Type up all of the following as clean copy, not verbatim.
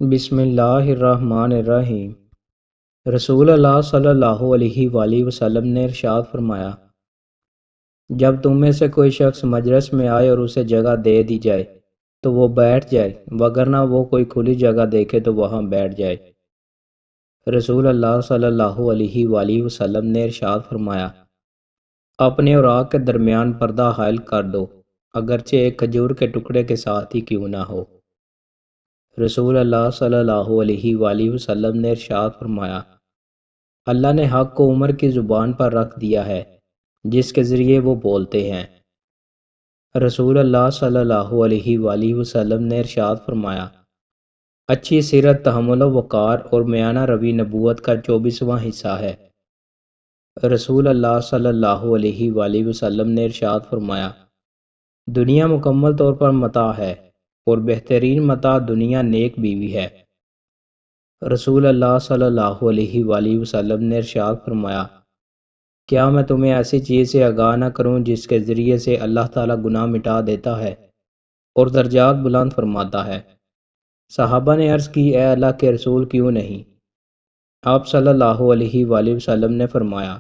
بسم اللہ الرحمن الرحیم۔ رسول اللہ صلی اللہ علیہ وآلہ وسلم نے ارشاد فرمایا، جب تم میں سے کوئی شخص مجلس میں آئے اور اسے جگہ دے دی جائے تو وہ بیٹھ جائے، وگرنہ وہ کوئی کھلی جگہ دیکھے تو وہاں بیٹھ جائے۔ رسول اللہ صلی اللہ علیہ وآلہ وسلم نے ارشاد فرمایا، اپنے اور آنکھ کے درمیان پردہ حائل کر دو، اگرچہ ایک کھجور کے ٹکڑے کے ساتھ ہی کیوں نہ ہو۔ رسول اللہ صلی اللہ علیہ وآلہ وسلم نے ارشاد فرمایا، اللہ نے حق کو عمر کی زبان پر رکھ دیا ہے جس کے ذریعے وہ بولتے ہیں۔ رسول اللہ صلی اللہ علیہ وآلہ وسلم نے ارشاد فرمایا، اچھی سیرت، تحمل و وقار اور میانہ روی نبوت کا 24واں حصہ ہے۔ رسول اللہ صلی اللہ علیہ وآلہ وسلم نے ارشاد فرمایا، دنیا مکمل طور پر متاع ہے اور بہترین متاع دنیا نیک بیوی ہے۔ رسول اللہ صلی اللہ علیہ وآلہ وسلم نے ارشاد فرمایا، کیا میں تمہیں ایسی چیز سے آگاہ نہ کروں جس کے ذریعے سے اللہ تعالیٰ گناہ مٹا دیتا ہے اور درجات بلند فرماتا ہے؟ صحابہ نے عرض کی، اے اللہ کے رسول، کیوں نہیں؟ آپ صلی اللہ علیہ وآلہ وسلم نے فرمایا،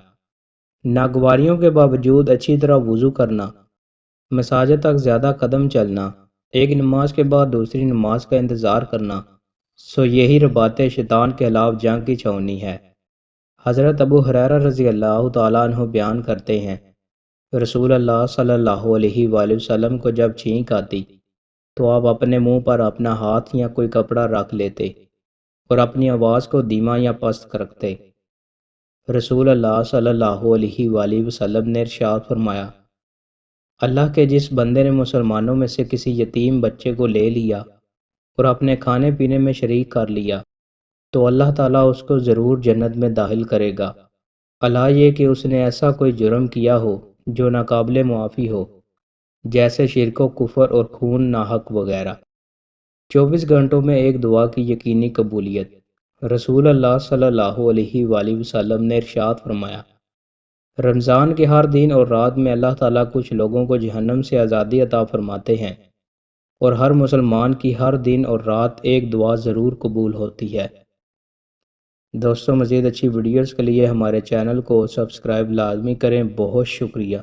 ناگواریوں کے باوجود اچھی طرح وضو کرنا، مساجد تک زیادہ قدم چلنا، ایک نماز کے بعد دوسری نماز کا انتظار کرنا، سو یہی رباط شیطان کے خلاف جنگ کی چھاؤنی ہے۔ حضرت ابو ہریرہ رضی اللہ تعالیٰ عنہ بیان کرتے ہیں، رسول اللہ صلی اللہ علیہ وآلہ وسلم کو جب چھینک آتی تو آپ اپنے منہ پر اپنا ہاتھ یا کوئی کپڑا رکھ لیتے اور اپنی آواز کو دھیما یا پست رکھتے۔ رسول اللہ صلی اللہ علیہ وآلہ وسلم نے ارشاد فرمایا، اللہ کے جس بندے نے مسلمانوں میں سے کسی یتیم بچے کو لے لیا اور اپنے کھانے پینے میں شریک کر لیا تو اللہ تعالیٰ اس کو ضرور جنت میں داخل کرے گا، الا یہ کہ اس نے ایسا کوئی جرم کیا ہو جو ناقابل معافی ہو، جیسے شرک و کفر اور خون ناحق وغیرہ۔ 24 گھنٹوں میں ایک دعا کی یقینی قبولیت۔ رسول اللہ صلی اللہ علیہ وآلہ وسلم نے ارشاد فرمایا، رمضان کے ہر دن اور رات میں اللہ تعالیٰ کچھ لوگوں کو جہنم سے آزادی عطا فرماتے ہیں اور ہر مسلمان کی ہر دن اور رات ایک دعا ضرور قبول ہوتی ہے۔ دوستوں، مزید اچھی ویڈیوز کے لیے ہمارے چینل کو سبسکرائب لازمی کریں۔ بہت شکریہ۔